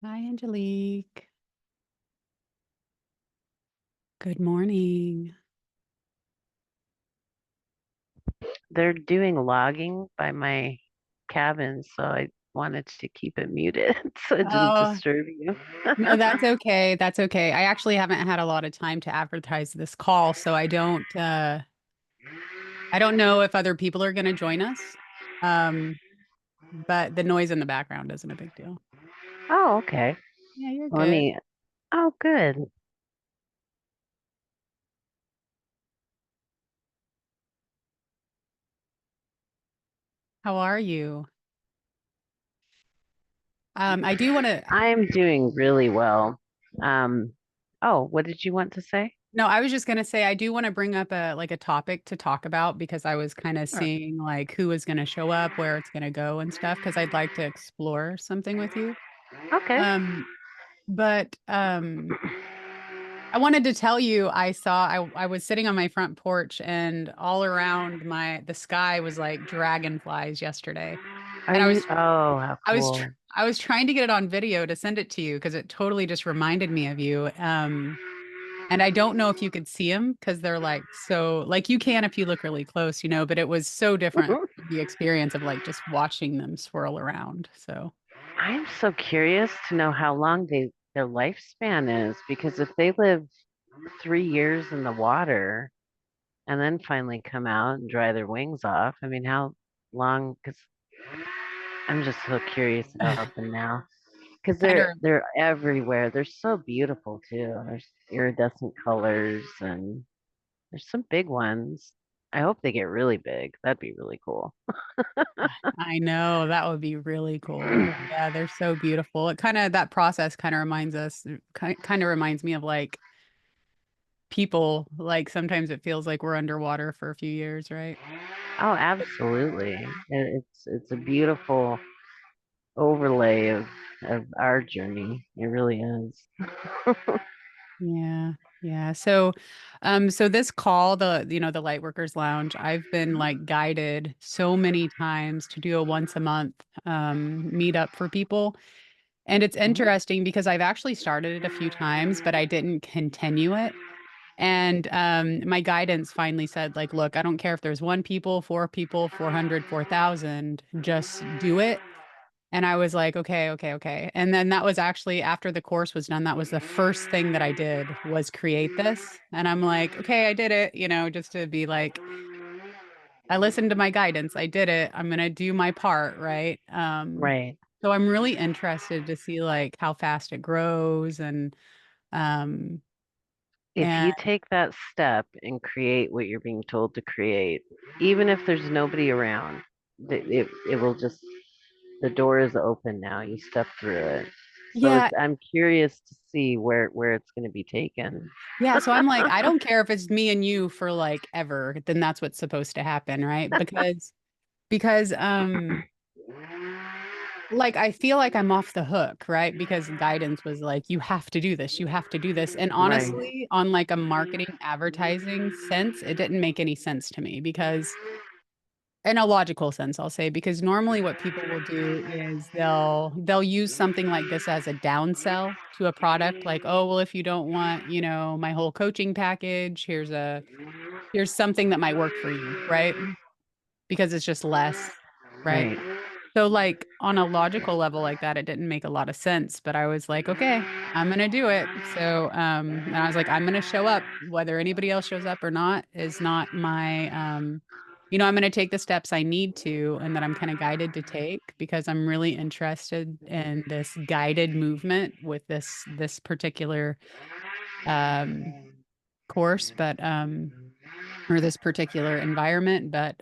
Hi, Angelique. Good morning. They're doing logging by my cabin, so I wanted to keep it muted so it didn't Oh, disturb you. no, that's okay. That's okay. I actually haven't had a lot of time to advertise this call, so I don't know if other people are going to join us. Um, but the noise in the background isn't a big deal. Oh, okay. Yeah, you're Let good. me. Oh, good. How are you? I do want to, I'm doing really well. Um, oh, what did you want to say? no, I was just going to say I do want to bring up a topic to talk about because I was kind of Sure. seeing like who is going to show up, where it's going to go and stuff because I'd like to explore something with you. Okay. Um, But I wanted to tell you I was sitting on my front porch and all around the sky was like dragonflies yesterday. Are And you? Oh, how cool. I was trying to get it on video to send it to you because it totally just reminded me of you. And I don't know if you could see them because they're like so like you can if you look really close, but it was so different the experience of like just watching them swirl around. So I'm so curious to know how long their lifespan is because if they live 3 years in the water and then finally come out and dry their wings off, I mean, how long? Because I'm just so curious about them now because kind they're of they're everywhere. They're so beautiful too. There's iridescent colors and there's some big ones. I hope they get really big. That'd be really cool. I know that would be really cool. Yeah, they're so beautiful. It kind of that process kind of reminds us, kind of reminds me of like people. Like sometimes it feels like we're underwater for a few years, right? Oh, absolutely. It's a beautiful overlay of our journey. It really is. Yeah. Yeah. So this call, the Lightworkers Lounge, I've been like guided so many times to do a once a month meetup for people. And it's Mhm. interesting because I've actually started it a few times, but I didn't continue it. And my guidance finally said, like, look, I don't care if there's one people, 400, 4,000, just do it. And I was like, okay, okay, okay. And then that was actually after the course was done, that was the first thing that I did was create this. And I'm like, okay, I did it, just to be like, I listened to my guidance. I did it. I'm gonna do my part, right? Right. So I'm really interested to see like how fast it grows um If and you take that step and create what you're being told to create, even if there's nobody around, it will just the door is open now. You step through it. So yeah, I'm curious to see where it's going to be taken. yeah, so I'm like, I don't care if it's me and you for like ever, then that's what's supposed to happen, right? Because like I feel like I'm off the hook, right? Because guidance was like, you have to do this, you have to do this. And Right. honestly, on like a marketing advertising sense, it didn't make any sense to me because in a logical sense, I'll say, because normally what people will do is they'll use something like this as a downsell to a product, like, oh, well, if you don't want, my whole coaching package, here's something that might work for you, right? Because it's just less, right? Right. So like on a logical level like that, it didn't make a lot of sense, but I was like, okay, I'm gonna do it. So and I was like, I'm gonna show up, whether anybody else shows up or not is not my I'm gonna take the steps I need to and that I'm kind of guided to take because I'm really interested in this guided movement with this particular um course, but or this particular environment. But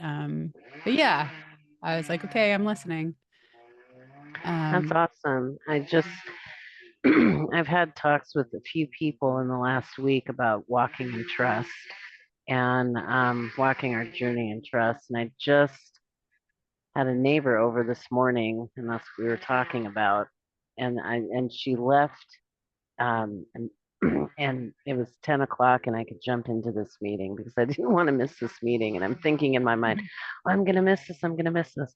yeah, I was like, okay, I'm listening. That's Um, awesome. I've had talks with a few people in the last week about walking in trust and walking our journey in trust. And I just had a neighbor over this morning, and that's what we were talking about. And she left, and and it was 10 o'clock, and I could jump into this meeting because I didn't want to miss this meeting. And I'm thinking in my mind, oh, I'm gonna miss this. I'm gonna miss this.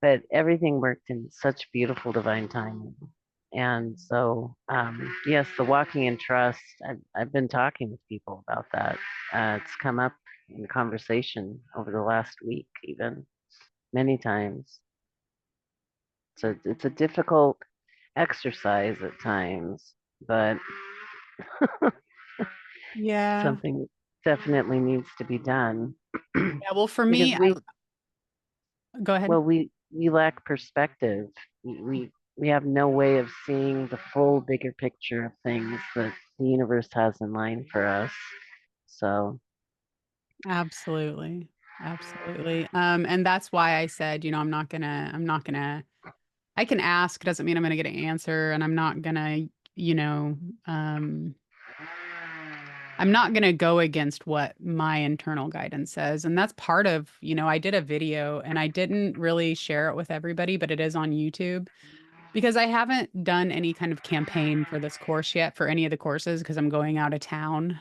But everything worked in such beautiful divine timing. And so, yes, the walking in trust, I've been talking with people about that. It's come up in conversation over the last week, even many times. So it's a difficult exercise at times, but Yeah. something definitely needs to be done Yeah. Well, for because me, go ahead. we lack perspective. We have no way of seeing the full bigger picture of things that the universe has in mind for us. So, Absolutely. Absolutely. And that's why I said, I can ask, doesn't mean I'm gonna get an answer, and you know, um, I'm not gonna go against what my internal guidance says. And that's part of, I did a video and I didn't really share it with everybody, but it is on YouTube because I haven't done any kind of campaign for this course yet for any of the courses because I'm going out of town.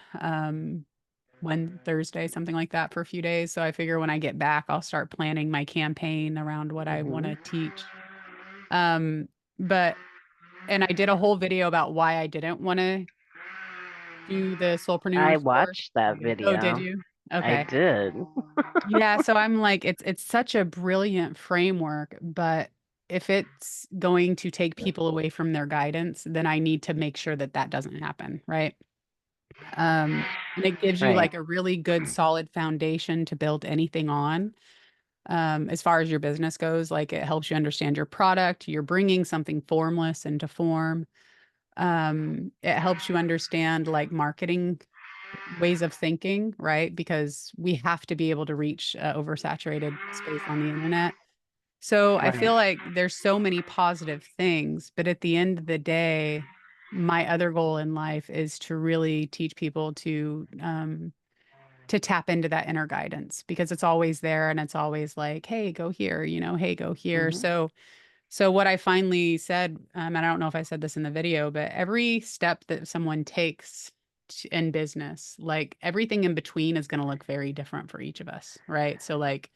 When Thursday, something like that for a few days. So I figure when I get back, I'll start planning my campaign around what I want mhm. to teach. Um, but and I did a whole video about why I didn't want to do the I Soulpreneurs course. watched that Oh, did video. you? I Okay. did. Yeah, so I'm like, it's such a brilliant framework, but if it's going to take people away from their guidance, then I need to make sure that that doesn't happen, right? And it gives you Right. like a really good solid foundation to build anything on. As far as your business goes, like it helps you understand your product, you're bringing something formless into form. It helps you understand like marketing ways of thinking, right? Because we have to be able to reach oversaturated space on the internet. So I Right. feel like there's so many positive things, but at the end of the day, my other goal in life is to really teach people to tap into that inner guidance because it's always there and it's always like, hey, go here, hey, go here. Hmm. So what I finally said, and I don't know if I said this in the video, but every step that someone takes in business, like everything in between is going to look very different for each of us, right? So like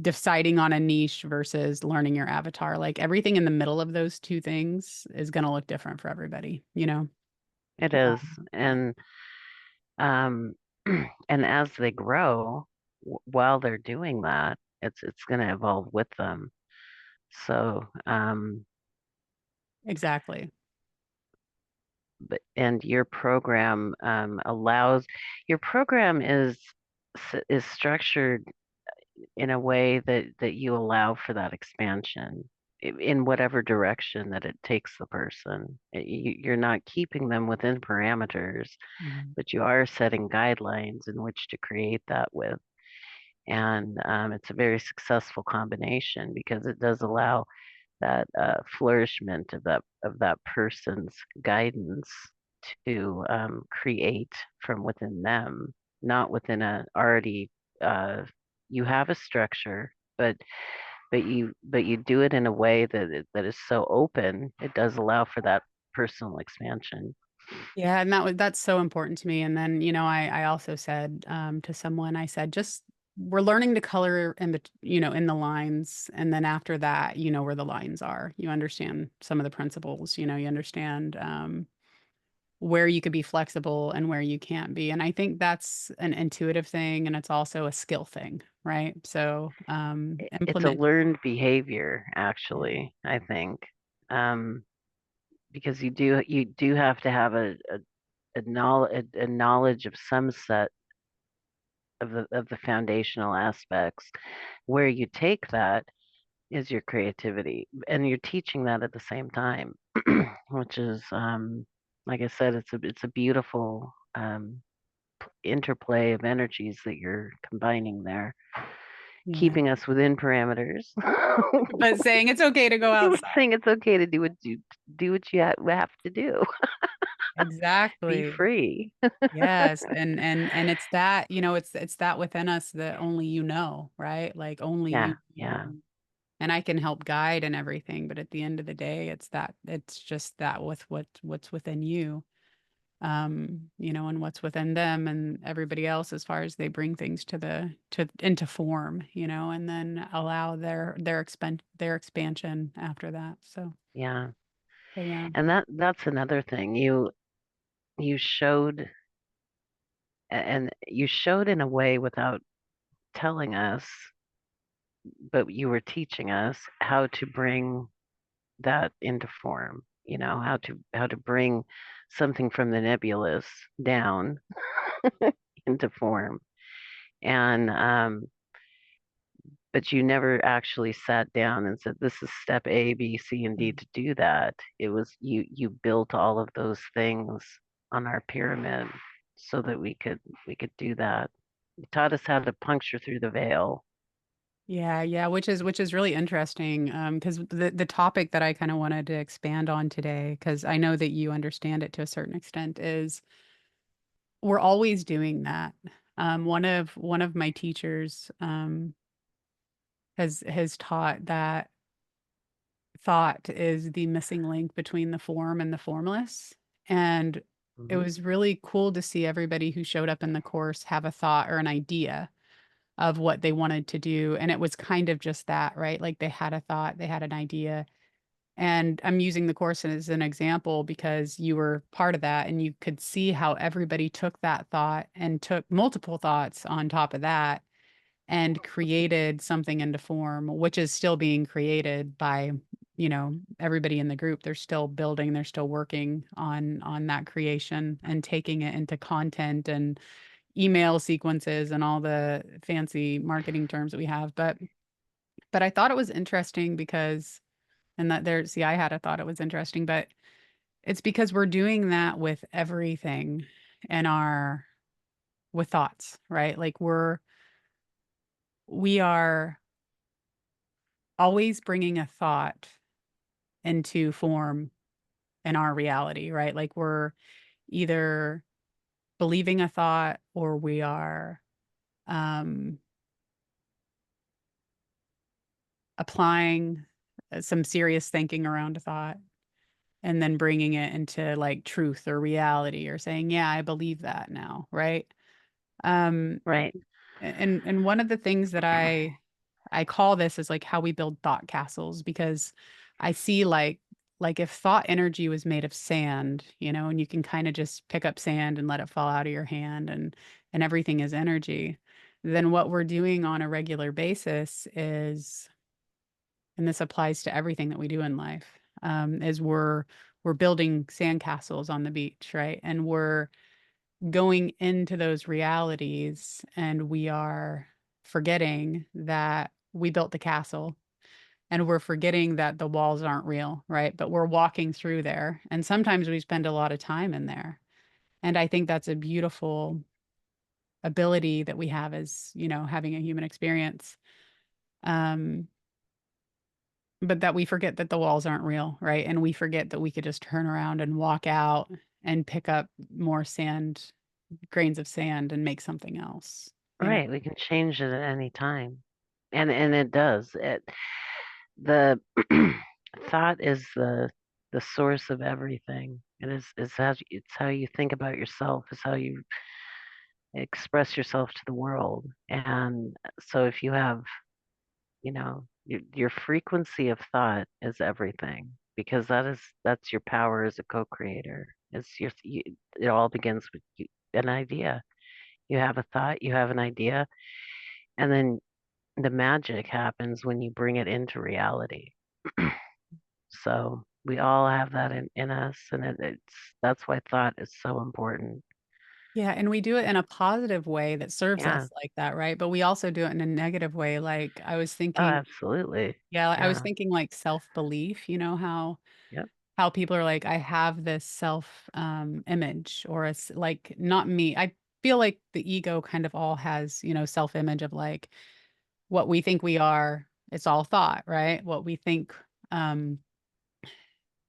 deciding on a niche versus learning your avatar, like everything in the middle of those two things is going to look different for everybody. It is. Yeah. And um and as they grow, while they're doing that, it's going to evolve with them. So, Exactly. and your program allows your program is structured in a way that you allow for that expansion in whatever direction that it takes the person. You're not keeping them within parameters, Mhm. but you are setting guidelines in which to create that with. And it's a very successful combination because it does allow that flourishment of that person's guidance to create from within them, not within a already uh, you have a structure, but you do it in a way that is so open. It does allow for that personal expansion. Yeah, and that's so important to me. And then, I also said to someone, I said, just we're learning to color in the lines, and then after that, you know where the lines are. You understand some of the principles. You understand where you could be flexible and where you can't be. And I think that's an intuitive thing, and it's also a skill thing, right? So It's a implement. learned behavior, Yeah. actually, I think, um, because you do have to have a knowledge of some set of the foundational aspects. Where you take that is your creativity, and you're teaching that at the same time, which is, like I said, it's a beautiful interplay of energies that you're combining there, Yeah. keeping us within parameters, But saying it's okay to go outside. saying it's okay to do what you have to do, be Exactly. free. Yes, and it's that, it's that within us that only right? Like only Yeah, you yeah, know. And I can help guide and everything, but at the end of the day, it's just that with what's within you. And what's within them and everybody else as far as they bring things to into form, and then allow their expansion after that. So yeah. Yeah. And that's another thing. You showed and you showed in a way without telling us, but you were teaching us how to bring that into form, how to bring something from the nebulous down into form. And but you never actually sat down and said, this is step A, B, C, and D Mm. to do that. It was you built all of those things on our pyramid so that we could do that. You taught us how to puncture through the veil. Yeah, yeah, which is really interesting. Because the topic that I kind of wanted to expand on today, because I know that you understand it to a certain extent, is we're always doing that. One of my teachers has taught that thought is the missing link between the form and the formless. And it Hmm. was really cool to see everybody who showed up in the course have a thought or an idea of what they wanted to do. And it was kind of just that, right? Like they had a thought, they had an idea. And I'm using the course as an example because you were part of that and you could see how everybody took that thought and took multiple thoughts on top of that and created something into form, which is still being created by, everybody in the group. They're still building, they're still working on that creation and taking it into content and email sequences and all the fancy marketing terms that we have. But I thought it was interesting because and that there see I had a thought it was interesting, but it's because we're doing that with everything in our with thoughts, right? Like we are always bringing a thought into form in our reality, right? Like we're either believing a thought or we are um, applying some serious thinking around a thought and then bringing it into like truth or reality or saying, yeah, I believe that now, right? Um, Right. and one of the things that I call this is like how we build thought castles because I see like if thought energy was made of sand, and you can kind of just pick up sand and let it fall out of your hand and everything is energy, then what we're doing on a regular basis is, and this applies to everything that we do in life, is we're building sandcastles on the beach, right? And we're going into those realities and we are forgetting that we built the castle and we're forgetting that the walls aren't real, right? But we're walking through there. And sometimes we spend a lot of time in there. And I think that's a beautiful ability that we have as, having a human experience. Um, but that we forget that the walls aren't real, right? And we forget that we could just turn around and walk out and pick up more sand, grains of sand and make something else. Right. We can change it at any time. And it does. The thought is the source of everything. It's how you think about yourself, it's how you express yourself to the world. And so if you have, your frequency of thought is everything because that's your power as a co-creator. It all begins with an idea. You have a thought, you have an idea, and then the magic happens when you bring it into reality. So we all have that in us, and that's why thought is so important. Yeah, and we do it in a positive way that serves Yeah. us like that, right? But we also do it in a negative way. Like I was Oh, thinking, absolutely. yeah, I was Yeah. thinking like self-belief, Yep. how people are like, I have this self image or it's like not me. I feel like the ego kind of all has, self-image of like what we think we are, it's all thought, right? What we um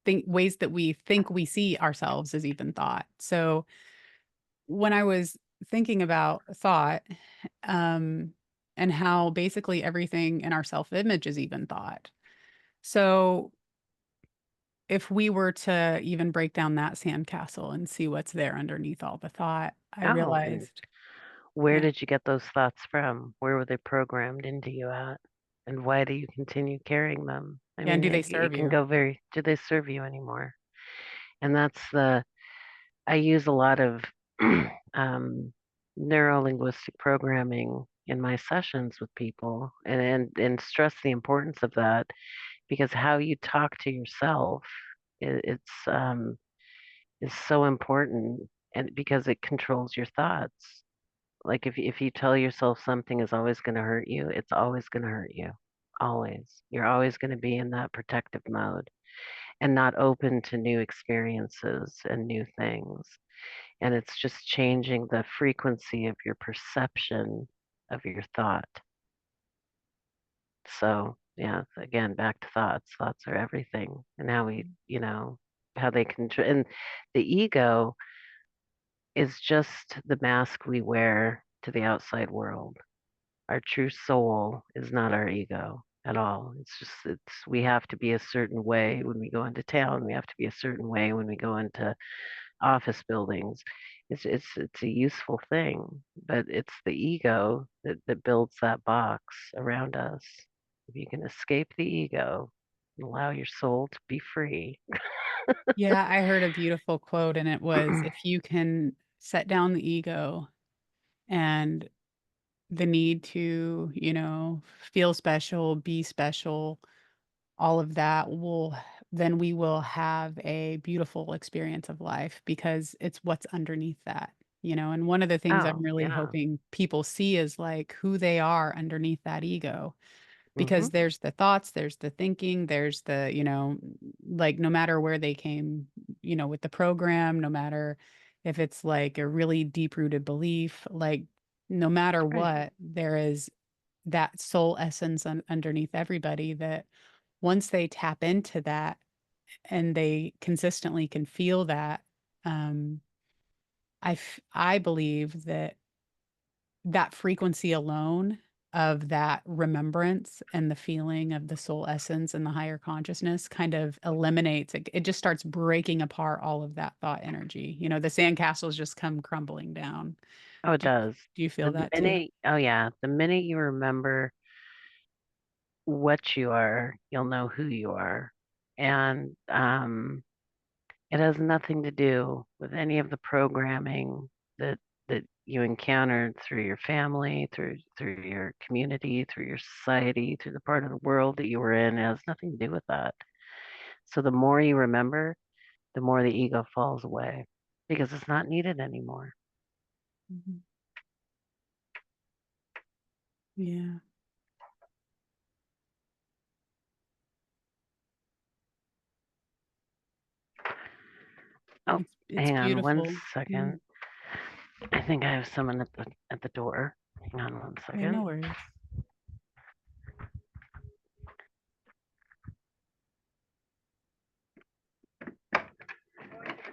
think ways that we think we see ourselves is even thought. So when I was thinking about thought, um, and how basically everything in our self-image is even thought. So if we were to even break down that sandcastle and see what's there underneath all the thought, I Oh, and realized, where yeah, did you get those thoughts from? Where were they programmed into you at? And why do you continue carrying them? I Yeah, and mean, do they it serve can you? go very, do they serve you anymore? And I use a lot of um, neuro linguistic programming in my sessions with people and stress the importance of that because how you talk to yourself, is so important and because it controls your thoughts. Like if you tell yourself something is always going to hurt you, it's always going to hurt you. Always. You're always going to be in that protective mode and not open to new experiences and new things. And it's just changing the frequency of your perception of your thought. So, yeah, again, back to thoughts. Thoughts are everything. And how how they control. And the ego is just the mask we wear to the outside world. Our true soul is not our ego at all. We have to be a certain way when we go into town. We have to be a certain way when we go into office buildings. It's a useful thing, but it's the ego that builds that box around us. If you can escape the ego and allow your soul to be free. Yeah, I heard a beautiful quote, and it was, if you can set down the ego and the need to, feel special, be special, all of that will then we will have a beautiful experience of life because it's what's underneath that, and one of the things I'm Oh, really yeah. hoping people see is, like, who they are underneath that ego. Hmm. Because there's the thoughts, there's the thinking, there's the, like, no matter where they came, with the program, no matter if it's like a really deep-rooted belief, like, no matter Right. what, there is that soul essence underneath everybody that once they tap into that and they consistently can feel that, um, I believe that that frequency alone of that remembrance and the feeling of the soul essence and the higher consciousness kind of eliminates it just starts breaking apart all of that thought energy. The sandcastles just come crumbling down. Oh, it Do does. do you feel The that too? minute, oh yeah, the minute you remember what you are, you'll know who you are. And it has nothing to do with any of the programming that you encountered through your family, through your community, through your society, through the part of the world that you were in. It has nothing to do with that. So the more you remember, the more the ego falls away because it's not needed anymore. Mhm. Yeah, Oh, it's hang on one beautiful. Yeah. second. I think I have someone at the door. Hang on one Yeah, no second. worries.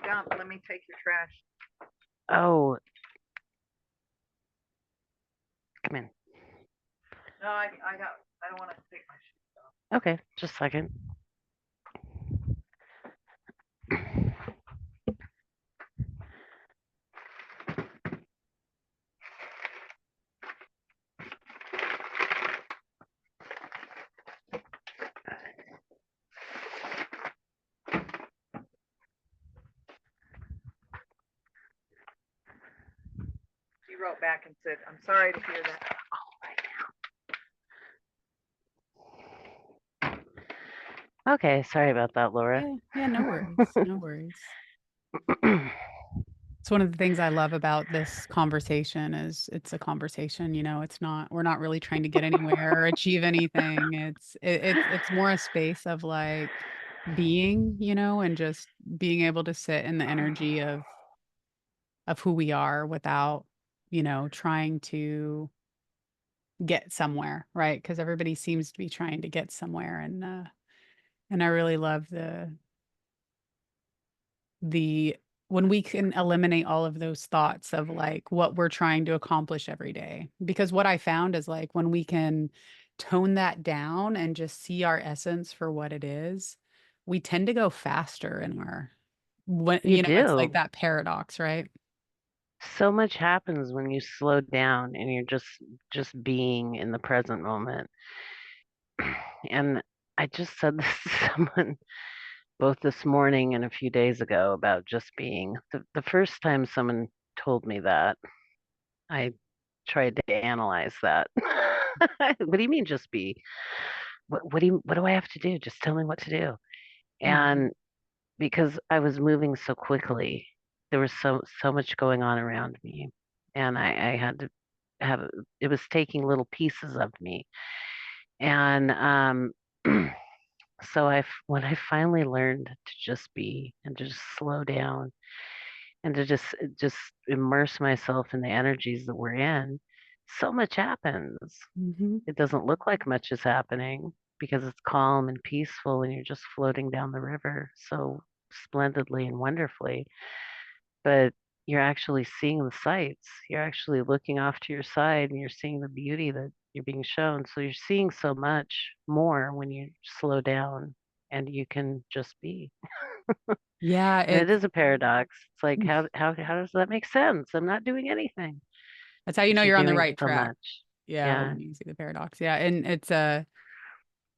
Dump. Let me take your trash. Oh, come in. No, I don't want to take my shoes off. Okay, just a second. She wrote back and said, "I'm sorry to hear that." Okay, sorry about that, Laura. Yeah, yeah, no worries, no worries. It's one of the things I love about this conversation is it's a conversation, it's not we're not really trying to get anywhere or achieve anything. It's more a space of, like, being, and just being able to sit in the energy of who we are without, trying to get somewhere, right? Because everybody seems to be trying to get somewhere, and I really love the when we can eliminate all of those thoughts of, like, what we're trying to accomplish every day. Because what I found is, like, when we can tone that down and just see our essence for what it is, we tend to go faster in our when You it's like do. that paradox, right? So much happens when you slow down and you're just being in the present moment. And I just said this to someone both this morning and a few days ago about just being. The first time someone told me that, I tried to analyze that. What do you mean just be? What do I have to do? Just tell me what to do. Mhm. And because I was moving so quickly, there was so much going on around me, and I had to have it was taking little pieces of me. And so when I finally learned to just be and to just slow down and to just immerse myself in the energies that we're in, so much happens. Mhm. It doesn't look like much is happening because it's calm and peaceful and you're just floating down the river so splendidly and wonderfully. But you're actually seeing the sights. You're actually looking off to your side and you're seeing the beauty that you're being shown. So you're seeing so much more when you slow down and you can just be. Yeah, And it it's is a paradox. It's like how does that make sense? I'm not doing anything, that's how you know but you're you're on the doing right so track. much. Yeah, Yeah. when you see the paradox. Yeah, and it's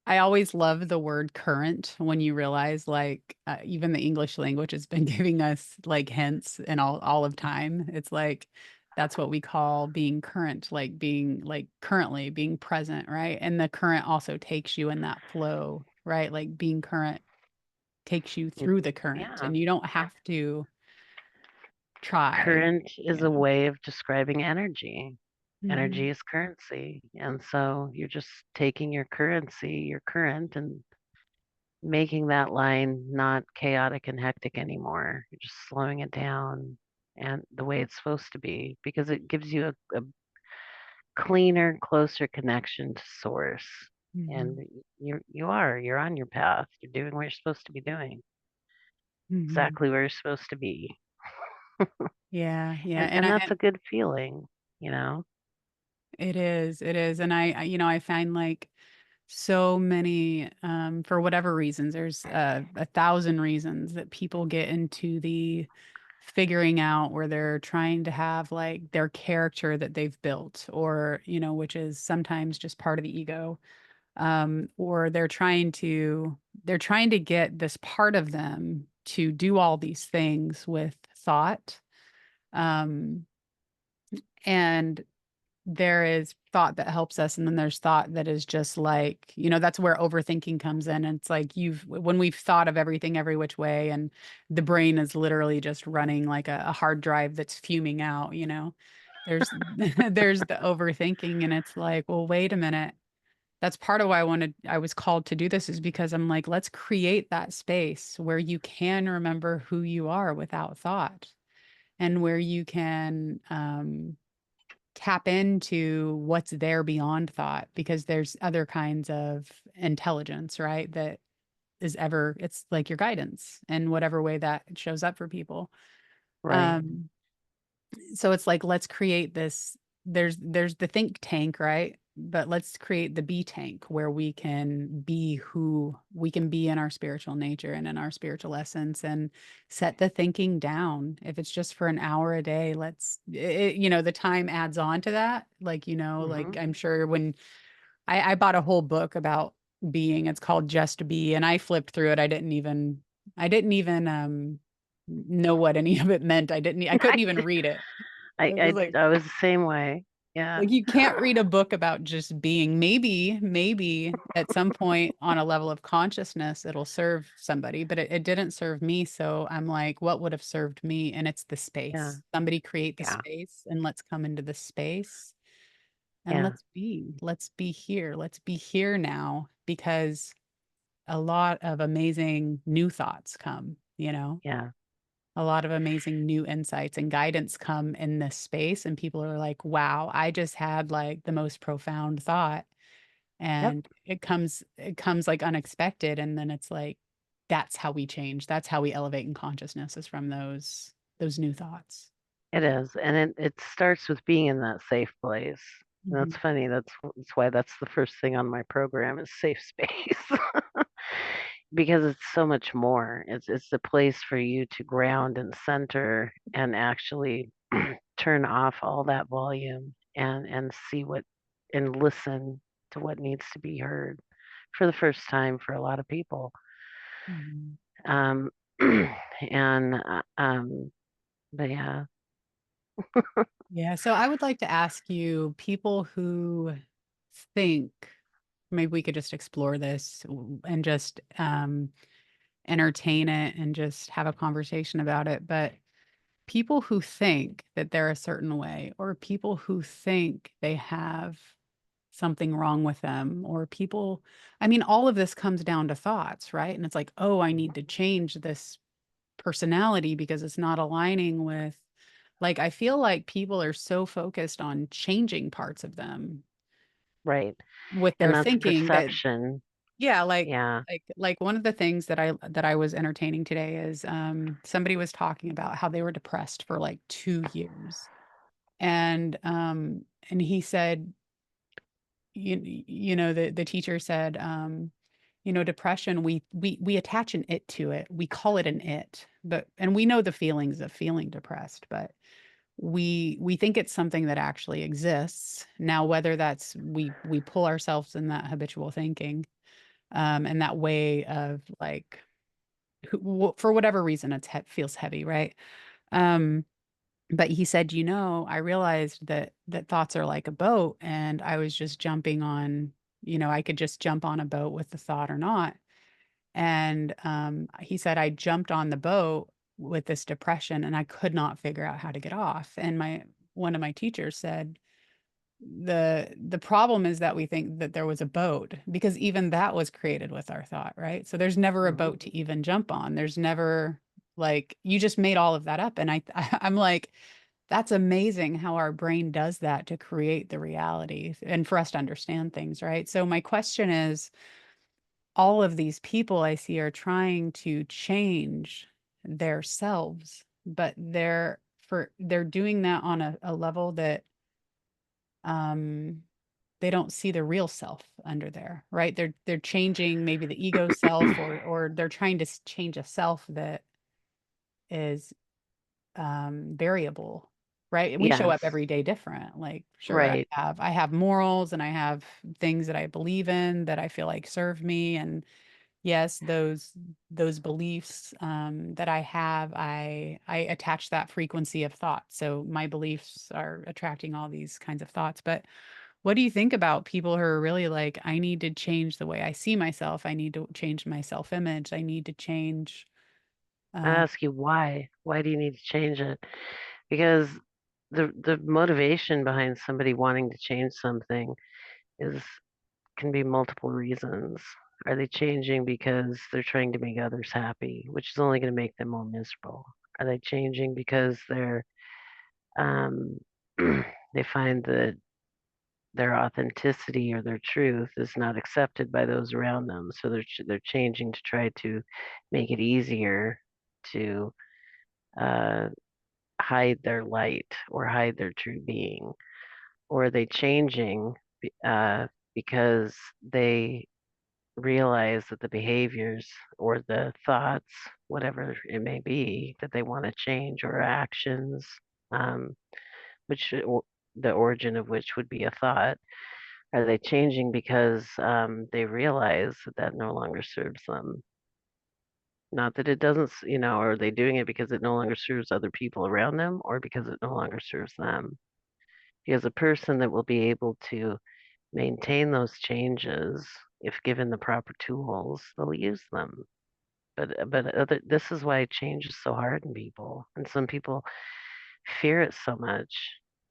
I always love the word current when you realize like even the English language has been giving us like hints in all of time. It's like that's what we call being current, like being like currently being present, right? And the current also takes you in that flow, right? Like being current takes you It, through the current yeah. and you don't have to try, Current you is a know. way of describing energy. Hmm. Energy is currency. And so you're just taking your currency, your current, and making that line not chaotic and hectic anymore. You're just slowing it down and the way it's supposed to be because it gives you a cleaner, closer connection to source. And Hmm. you're on your path. You're doing what you're supposed to be doing, Hmm. exactly where you're supposed to be. Yeah, yeah. And that's a good feeling, you know? It is, it is. And you know, I find like so many, for whatever reasons, there's 1,000 reasons that people get into the figuring out where they're trying to have like their character that they've built, or, you know, which is sometimes just part of the ego. Or they're trying to get this part of them to do all these things with thought. Um, and there is thought that helps us, and then there's thought that is just like, you know, that's where overthinking comes in. And it's like when we've thought of everything every which way, and the brain is literally just running like a hard drive that's fuming out, you know, there's there's the overthinking, and it's like, well, wait a minute. That's part of why I was called to do this, is because I'm like, let's create that space where you can remember who you are without thought, and where you can tap into what's there beyond thought, because there's other kinds of intelligence, right? That is ever, it's like your guidance in whatever way that shows up for people. Right. Um, so it's like, let's create this. There's the think tank, right? But let's create the be tank where we can be who we can be in our spiritual nature and in our spiritual essence, and set the thinking down. If it's just for an hour a day, you know, the time adds on to that. Like, you know, Hmm. like I'm sure when I bought a whole book about being, it's called Just Be, and I flipped through it. I didn't even know what any of it meant. I couldn't even read it. I was I was the same way. Yeah. like, you can't read a book about just being. Maybe at some point on a level of consciousness, it'll serve somebody, but it didn't serve me. So I'm like, what would have served me? And it's the Yeah. space. Somebody create the Yeah. space, and let's come into the space, and Yeah. let's be here. Let's be here now, because a lot of amazing new thoughts come, you know, Yeah. a lot of amazing new insights and guidance come in this space. And people are like, wow, I just had like the most profound thought. Yep. And it comes like unexpected. And then it's like, that's how we change. That's how we elevate in consciousness, is from those new thoughts. It is. And it starts with being in that safe place. And Mhm. that's funny. That's why that's the first thing on my program is safe space. Because it's so much more. It's a place for you to ground and center and actually turn off all that volume and see what and listen to what needs to be heard. for the first time for a lot of people. Mhm. Um, and but yeah, Yeah, so I would like to ask you, people who think, maybe we could just explore this and just entertain it and just have a conversation about it. But people who think that they're a certain way, or people who think they have something wrong with them, or people, I mean, all of this comes down to thoughts, right? And it's like, oh, I need to change this personality because it's not aligning with, like, I feel like people are so focused on changing parts of them right. with And their that's thinking that, perception. yeah, Yeah. like one of the things that I was entertaining today is somebody was talking about how they were depressed for like 2 years. And he said, the teacher said, depression, we attach an it to it. We call it an it, but and we know the feelings of feeling depressed, but we think it's something that actually exists. Now, whether that's we pull ourselves in that habitual thinking, and that way of like, for whatever reason, feels heavy, right? Um, but he said, I realized that thoughts are like a boat, and I was just jumping on, I could just jump on a boat with the thought or not. And he said, I jumped on the boat with this depression, and I could not figure out how to get off. And my one of my teachers said, the problem is that we think that there was a boat, because even that was created with our thought, right? So there's never a Mhm. boat to even jump on. There's never, like, you just made all of that up. And I'm like, that's amazing how our brain does that to create the reality and for us to understand things, right? So my question is, all of these people I see are trying to change their selves, but they're doing that on a level that um they don't see the real self under there, right? They're changing maybe the ego self, or they're trying to change a self that is variable, right? We show Yes. up every day different. Like, sure, Right. I have morals, and I have things that I believe in that I feel like serve me. And yes, those beliefs that I have, I attach that frequency of thought. So my beliefs are attracting all these kinds of thoughts. But what do you think about people who are really like, I need to change the way I see myself. I need to change my self-image. I need to change. I Uh, ask you why. Why do you need to change it? Because the motivation behind somebody wanting to change something is can be multiple reasons. Are they changing because they're trying to make others happy, which is only going to make them more miserable? Are they changing because um, they find that their authenticity or their truth is not accepted by those around them, so they're changing to try to make it easier to uh, hide their light or hide their true being? Or are they changing because they realize that the behaviors or the thoughts, whatever it may be, that they want to change, or actions, um, which the origin of which would be a thought, are they changing because they realize that that no longer serves them? Not that it doesn't, are they doing it because it no longer serves other people around them, or because it no longer serves them? Because a person that will be able to maintain those changes, if given the proper tools, they'll use them. But this is why change is so hard in people, and some people fear it so much.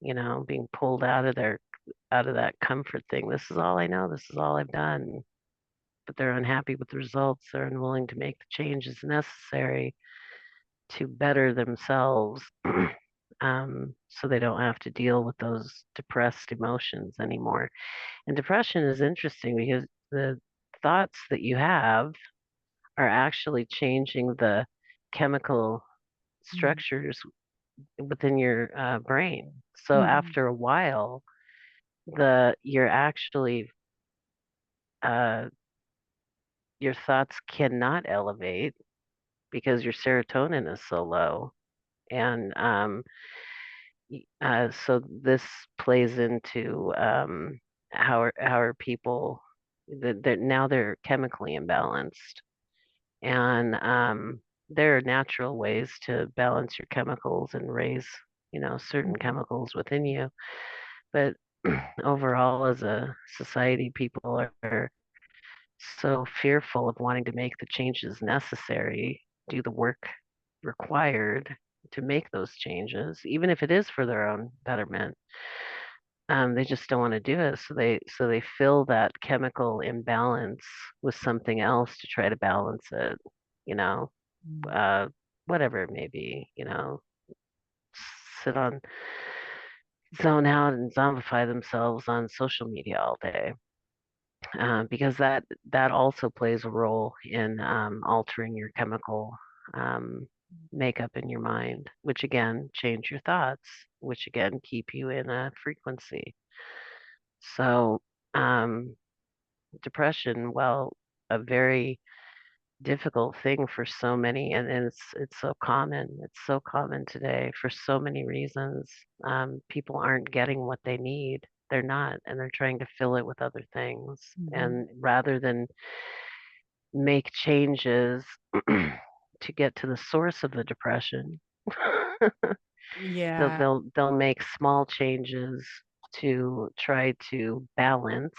Being pulled out of that comfort thing. This is all I know. This is all I've done. But they're unhappy with the results. They're unwilling to make the changes necessary to better themselves, so they don't have to deal with those depressed emotions anymore. And depression is interesting because the thoughts that you have are actually changing the chemical mm, structures within your brain. So mhm, after a while, you're actually uh, your thoughts cannot elevate because your serotonin is so low. And so this plays into how are people. Now they're chemically imbalanced, and there are natural ways to balance your chemicals and raise, certain chemicals within you. But overall, as a society, people are so fearful of wanting to make the changes necessary, do the work required to make those changes, even if it is for their own betterment. They just don't want to do it, so they fill that chemical imbalance with something else to try to balance it. You know, Mm. uh, whatever it may be. Sit on, zone out, and zombify themselves on social media all day. Because that also plays a role in altering your chemical um, makeup in your mind, which again change your thoughts, which again keep you in a frequency. So depression, well, a very difficult thing for so many, and it's so common. It's so common today for so many reasons. People aren't getting what they need. They're not, and they're trying to fill it with other things. Mhm. And rather than make changes to get to the source of the depression, they'll Yeah. they'll they'll make small changes to try to balance,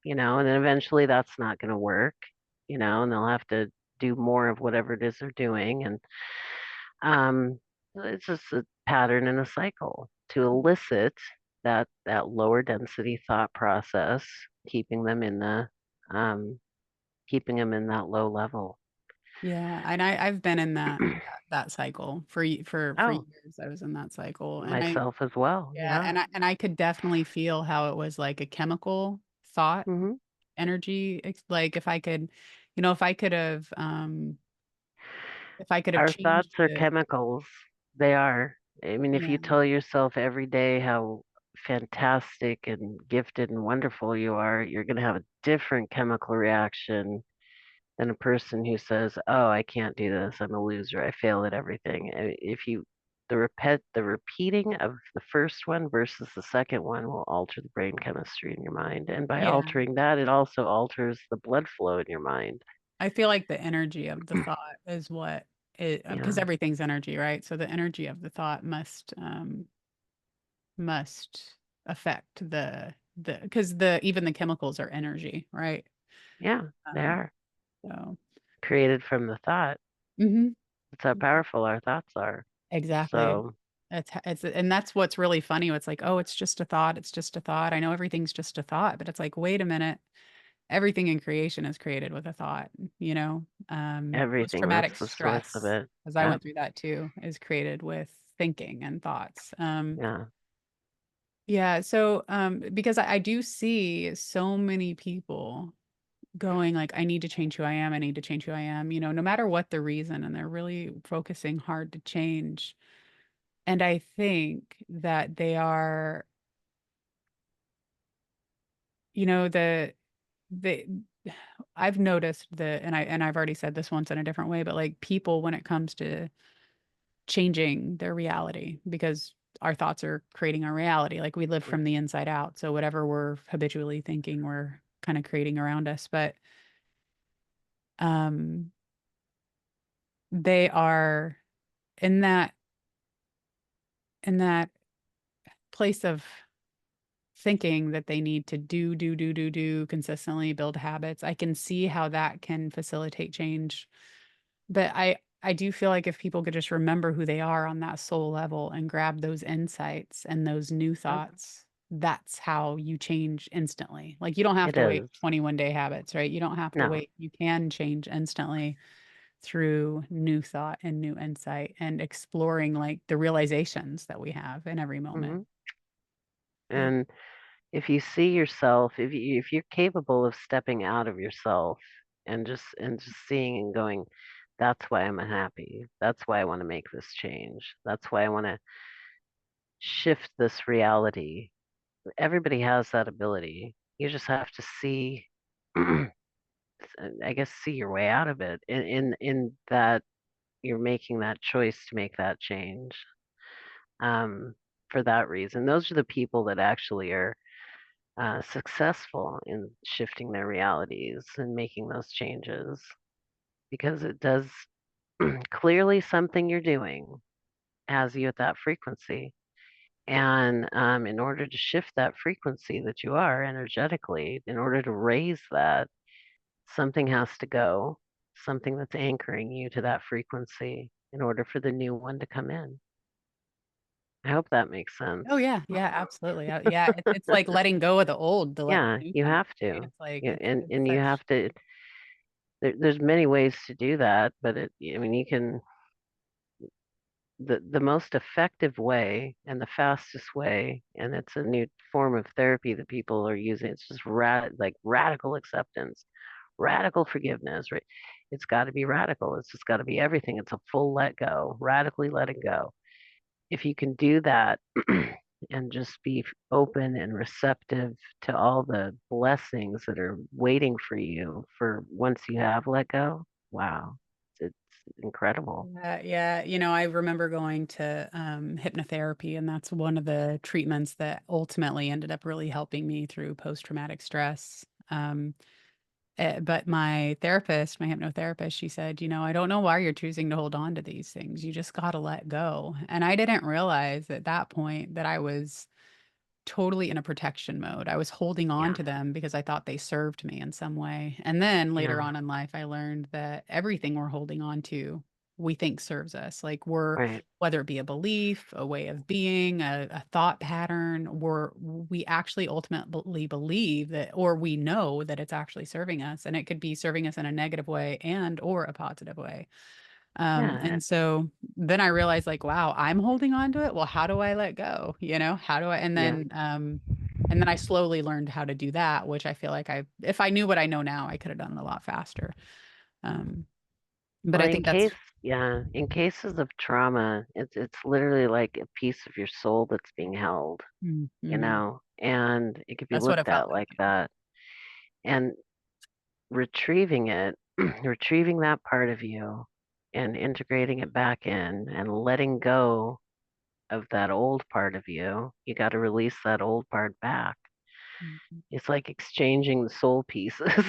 and then eventually that's not going to work, and they'll have to do more of whatever it is they're doing, and um, it's just a pattern and a cycle to elicit that lower density thought process, keeping them in the um, keeping them in that low level. Yeah, and I've been in that cycle for Oh, years. I was in that cycle, and myself as well. yeah, Yeah. and I could definitely feel how it was like a chemical thought Hmm. energy. Like if I could, if I could have, if I could have Our changed thoughts are it. chemicals. They are. I mean, if Yeah, you tell yourself every day how fantastic and gifted and wonderful you are, you're going to have a different chemical reaction than a person who says, "Oh, I can't do this. I'm a loser. I fail at everything." If you the repeating of the first one versus the second one will alter the brain chemistry in your mind, and by yeah. altering that, it also alters the blood flow in your mind. I feel like the energy of the thought is what it because Yeah, everything's energy, right? So the energy of the thought must affect the because the even the chemicals are energy, right? yeah, they Um, are so created from the thought. mhm. That's how powerful our thoughts are. Exactly. So And that's what's really funny. It's like, oh, it's just a thought. It's just a thought. I know everything's just a thought, but it's like, wait a minute. Everything in creation is created with a thought, everything, post-traumatic that's the source of stress, it. as I Yeah, went through that too, is created with thinking and thoughts. yeah, Yeah. So, because I do see so many people going like, I need to change who I am. I need to change who I am, no matter what the reason. And they're really focusing hard to change. And I think that they are, the I've noticed that, and I've already said this once in a different way, but like people when it comes to changing their reality, because our thoughts are creating our reality. Like we live yeah, from the inside out. So whatever we're habitually thinking, we're kind of creating around us. But um they are in that place of thinking that they need to do consistently, build habits. I can see how that can facilitate change. But I do feel like if people could just remember who they are on that soul level and grab those insights and those new yeah, thoughts, that's how you change instantly. Like you don't have it to wait is. 21-day habits, right? You don't have to No. wait. You can change instantly through new thought and new insight and exploring like the realizations that we have in every moment. Hmm. And if you see yourself, if you're capable of stepping out of yourself and just seeing and going, that's why I'm unhappy. That's why I want to make this change. That's why I want to shift this reality. Everybody has that ability. You just have to see, I guess, see your way out of it. In that you're making that choice to make that change. Um, for that reason, those are the people that actually are successful in shifting their realities and making those changes because it does clearly something you're doing has you at that frequency. And in order to shift that frequency that you are energetically, in order to raise that, something has to go, something that's anchoring you to that frequency in order for the new one to come in. I hope that makes sense. Oh yeah, yeah, absolutely. Yeah, it's like letting go of the old to let Yeah, the new you come have in, right? to. It's like Yeah, it's and you such. have to. There's many ways to do that, but I mean, you can. The most effective way and the fastest way, and it's a new form of therapy that people are using. It's just like radical acceptance, radical forgiveness. Right? It's got to be radical. It's just got to be everything. It's a full let go, radically letting go. If you can do that and just be open and receptive to all the blessings that are waiting for you for once you have let go, wow, it's incredible. Yeah, yeah. I remember going to hypnotherapy, and that's one of the treatments that ultimately ended up really helping me through post-traumatic stress. But my therapist, my hypnotherapist, she said, I don't know why you're choosing to hold on to these things. You just got to let go. And I didn't realize at that point that I was totally in a protection mode. I was holding on Yeah, to them because I thought they served me in some way. And then later yeah, on in life, I learned that everything we're holding on to, we think serves us. Like right, whether it be a belief, a way of being, a thought pattern, we actually ultimately believe that, or we know that it's actually serving us. And it could be serving us in a negative way and or a positive way. yeah, And so then I realized like, wow, I'm holding on to it. Well, how do I let go? How do I, yeah. and then I slowly learned how to do that, which I feel like if I knew what I know now, I could have done it a lot faster. Um, but Well, I think that's, in cases of trauma, it's literally like a piece of your soul that's being held, mhm. and it could be That's what it looked felt at like. like that. And retrieving it, retrieving that part of you and integrating it back in and letting go of that old part of you, you got to release that old part back. Mhm. It's like exchanging the soul pieces.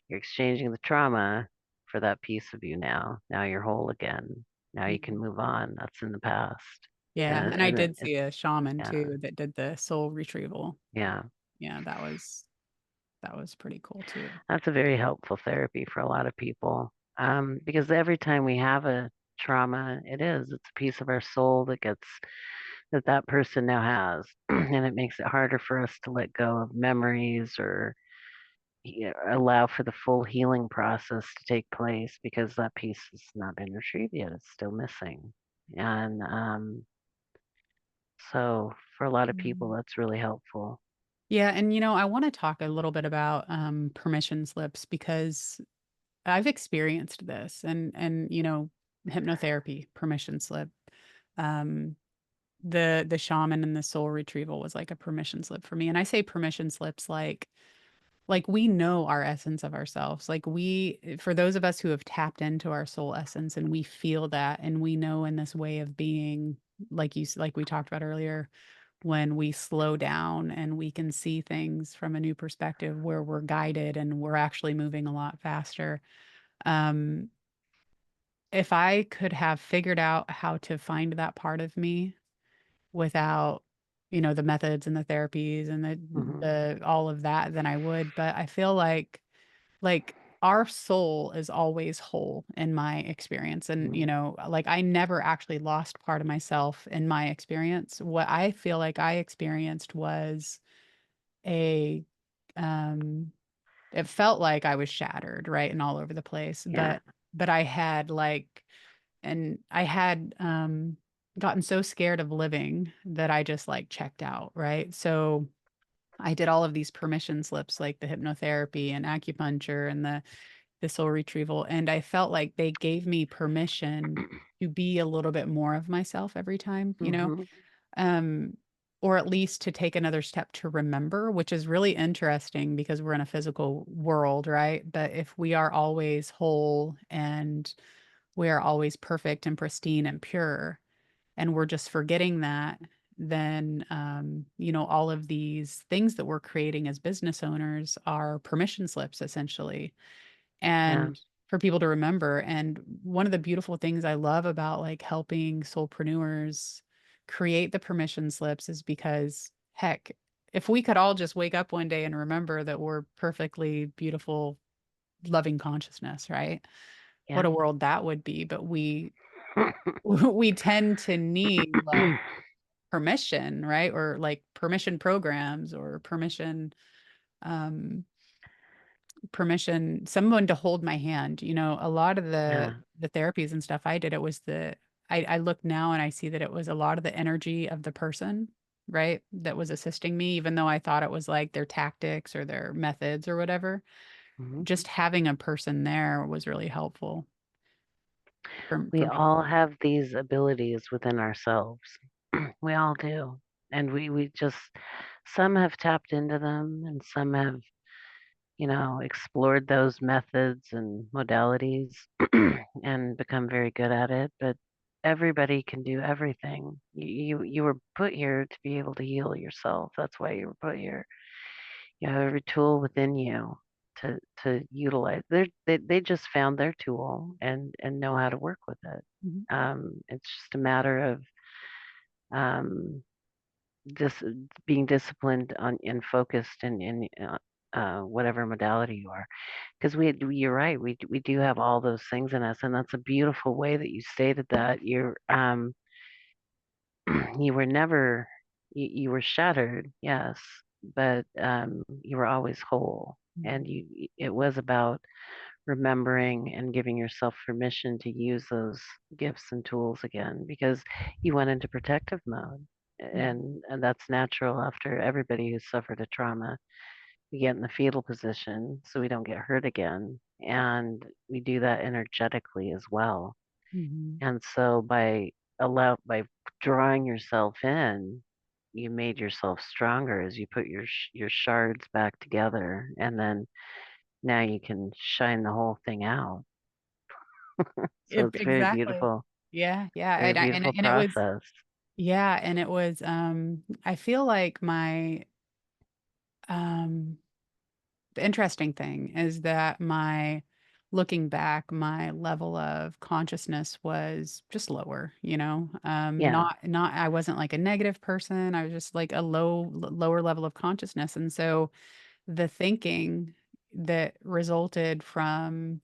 You're exchanging the trauma for that piece of you now. Now you're whole again. Now Yeah. you can move on. That's in the past. Yeah. And I And did see a shaman yeah, too that did the soul retrieval. yeah. Yeah, that was pretty cool too. That's a very helpful therapy for a lot of people. Because every time we have a trauma, it's a piece of our soul that person now has, and it makes it harder for us to let go of memories or allow for the full healing process to take place because that piece has not been retrieved yet. It's still missing, and so for a lot of people, Mm. that's really helpful. Yeah, and I want to talk a little bit about permission slips because I've experienced this and hypnotherapy permission slip. Um the shaman and the soul retrieval was like a permission slip for me. And I say permission slips like we know our essence of ourselves. Like for those of us who have tapped into our soul essence and we feel that and we know in this way of being like we talked about earlier, when we slow down and we can see things from a new perspective where we're guided and we're actually moving a lot faster. Um, if I could have figured out how to find that part of me without, the methods and the therapies and the Hmm. the all of that, then I would. But I feel like our soul is always whole in my experience. And, Hmm. like I never actually lost part of myself in my experience. What I feel like I experienced was a it felt like I was shattered, right? And all over the place. Yeah. But I had I had gotten so scared of living that I just like checked out, right? So I did all of these permission slips like the hypnotherapy and acupuncture and the soul retrieval, and I felt like they gave me permission to be a little bit more of myself every time, Hmm. um, or at least to take another step to remember, which is really interesting because we're in a physical world, right? But if we are always whole and we are always perfect and pristine and pure, and we're just forgetting that, then all of these things that we're creating as business owners are permission slips essentially, Yeah. and for people to remember. And one of the beautiful things I love about like helping solopreneurs create the permission slips is because heck, if we could all just wake up one day and remember that we're perfectly beautiful, loving consciousness, right? What Yeah. a world that would be. But we we tend to need like permission, right? Or like permission programs or um permission, someone to hold my hand. A lot of the Yeah. the therapies and stuff I did, it was I look now and I see that it was a lot of the energy of the person, right? That was assisting me, even though I thought it was like their tactics or their methods or whatever. Mhm. Just having a person there was really helpful We for me. all have these abilities within ourselves. We all do. And we just, some have tapped into them and some have, explored those methods and modalities and become very good at it. But everybody can do everything. You were put here to be able to heal yourself. That's why you were put here. You have every tool within you to utilize. They just found their tool and know how to work with it. Mhm. It's just a matter of um, just being disciplined on and focused in whatever modality you are. Because you're right. We do have all those things in us, and that's a beautiful way that you stated that. You were never you were shattered, yes, but you were always whole, and Mhm. it was about remembering and giving yourself permission to use those gifts and tools again because you went into protective mode, Mhm. and that's natural after everybody who's suffered a trauma. We get in the fetal position so we don't get hurt again, and we do that energetically as well. Mhm. And so by drawing yourself in, you made yourself stronger as you put your shards back together, and then now you can shine the whole thing out. So it's very Exactly. beautiful, Yeah, yeah. very And beautiful it was, process. yeah, and it was I feel like the interesting thing is that looking back, my level of consciousness was just lower, Yeah, not I wasn't like a negative person. I was just like a lower level of consciousness. And so the thinking that resulted from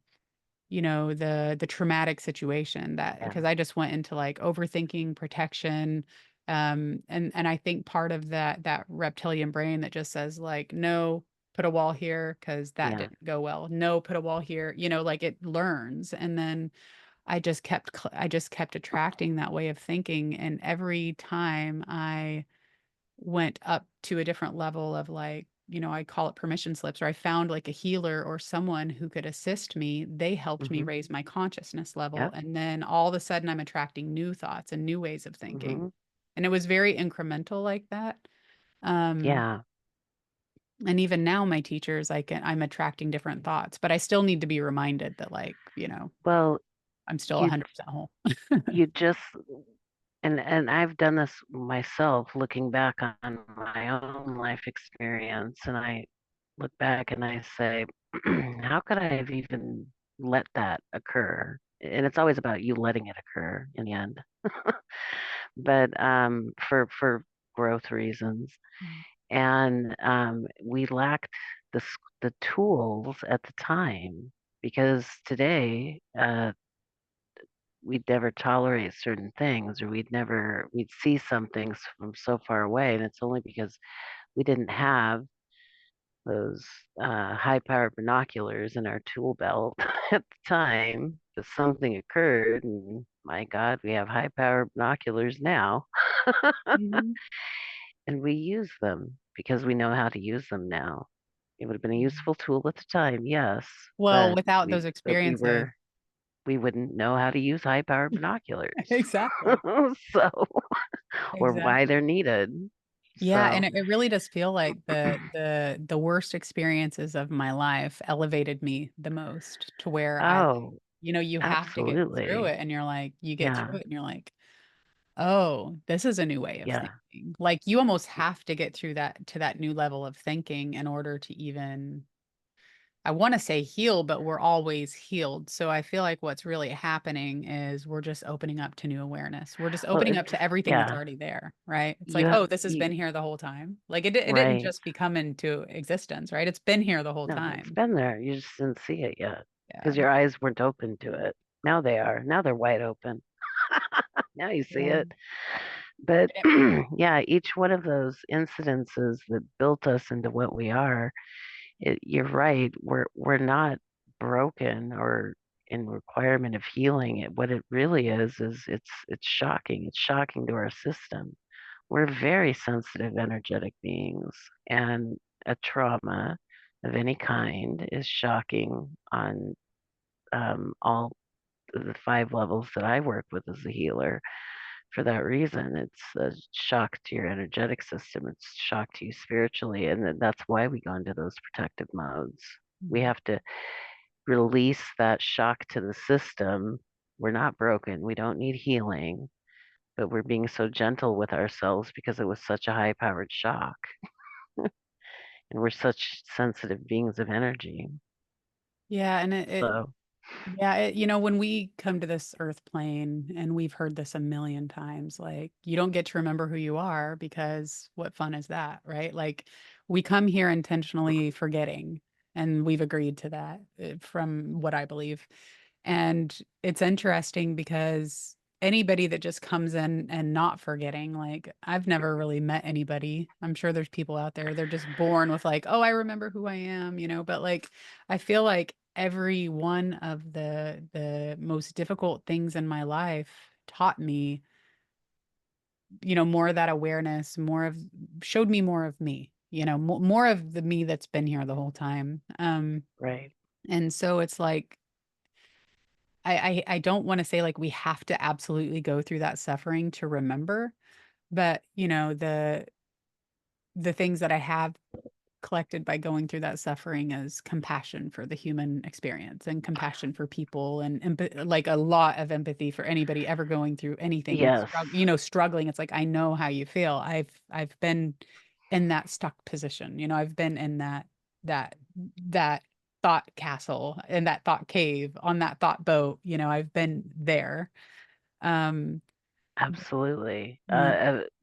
the traumatic situation, that yeah, because I just went into like overthinking protection, and I think part of that reptilian brain that just says like, no, put a wall here because that yeah, didn't go well, no, put a wall here, like it learns. And then I just kept attracting that way of thinking, and every time I went up to a different level of like, I call it permission slips, or I found like a healer or someone who could assist me. They helped me mhm, raise my consciousness level. yep, And then all of a sudden, I'm attracting new thoughts and new ways of thinking. mhm, And it was very incremental like that. Um, yeah. and even now, my teachers, I'm attracting different thoughts, but I still need to be reminded that, like, Well, I'm still you 100% whole. you just and I've done this myself, looking back on my own life experience, and I look back and I say, how could I have even let that occur? And it's always about you letting it occur in the end. But for growth reasons, and we lacked the tools at the time because today we'd never tolerate certain things, or we'd see some things from so far away, and it's only because we didn't have those high power binoculars in our tool belt at the time. But something occurred, and my God, we have high power binoculars now. Mhm. And we use them because we know how to use them now. It would have been a Mhm. useful tool at the time, yes, Well, but without we those but we experiences. were we wouldn't know how to use high power binoculars. Exactly. So, or why they're Exactly. needed. Yeah, and So, it really does feel like the worst experiences of my life elevated me the most, to where oh, you have to get through absolutely. it, and you're like, you get Yeah. through it and you're like, Oh, this is a new way of Yeah. thinking. Like, you almost have to get through that to that new level of thinking in order to even I wanna say heal, but we're always healed. So I feel like what's really happening is we're just opening up to new awareness. We're just Well, opening up it's to everything that's yeah. already there, right? It's like, You "Oh, this has you been here the whole time." Like, it didn't right. just become into existence, right? It's been here the whole No, it's time. been there. You just didn't see it yet because Yeah. your eyes weren't open to it. Now they are. Now they're wide open. Now you see Yeah. it. But And it yeah, each one of those incidences that built us into what we are, you're right. We're not broken or in requirement of healing. What it really is it's shocking. It's shocking to our system. We're very sensitive, energetic beings, and a trauma of any kind is shocking on all the 5 levels that I work with as a healer. For that reason, it's a shock to your energetic system. It's shock to you spiritually, and that's why we go into those protective modes. We Mhm. have to release that shock to the system. We're not broken. We don't need healing, but we're being so gentle with ourselves because it was such a high powered shock. And we're such sensitive beings of energy. Yeah, and it So, yeah, when we come to this earth plane, and we've heard this a million times, like, you don't get to remember who you are because what fun is that, right? Like, we come here intentionally forgetting, and we've agreed to that, from what I believe. And it's interesting because anybody that just comes in and not forgetting, like, I've never really met anybody. I'm sure there's people out there, they're just born with like, "Oh, I remember who I am," but like I feel like every one of the most difficult things in my life taught me, more of that awareness, more of showed me more of me, more of the me that's been here the whole time. right. And so it's like I don't want to say like we have to absolutely go through that suffering to remember, but the things that I have collected by going through that suffering is compassion for the human experience and compassion for people and like a lot of empathy for anybody ever going through anything, Yes, struggling. It's like I know how you feel. I've been in that stuck position. I've been in that that thought castle, in that thought cave, on that thought boat. I've been there. Um, absolutely. yeah.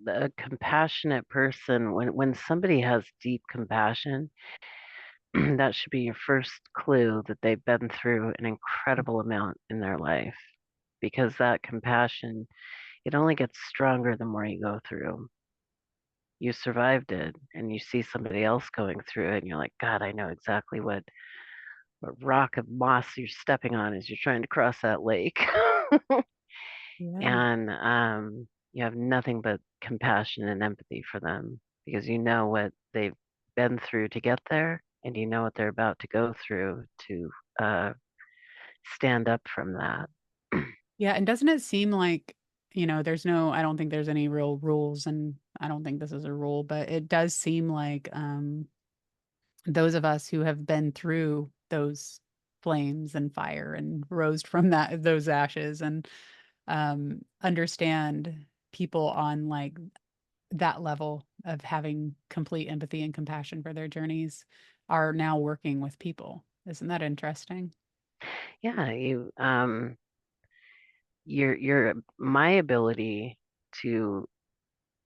A compassionate person, when somebody has deep compassion, that should be your first clue that they've been through an incredible amount in their life. Because that compassion, it only gets stronger the more you go through. You survived it, and you see somebody else going through it, and you're like, God, I know exactly what rock of moss you're stepping on as you're trying to cross that lake. Yeah. And you have nothing but compassion and empathy for them because you know what they've been through to get there, and you know what they're about to go through to uh, stand up from that. Yeah, and doesn't it seem like, I don't think there's any real rules, and I don't think this is a rule, but it does seem like those of us who have been through those flames and fire and rose from those ashes and understand people on like that level of having complete empathy and compassion for their journeys are now working with people. Isn't that interesting? Yeah, your my ability to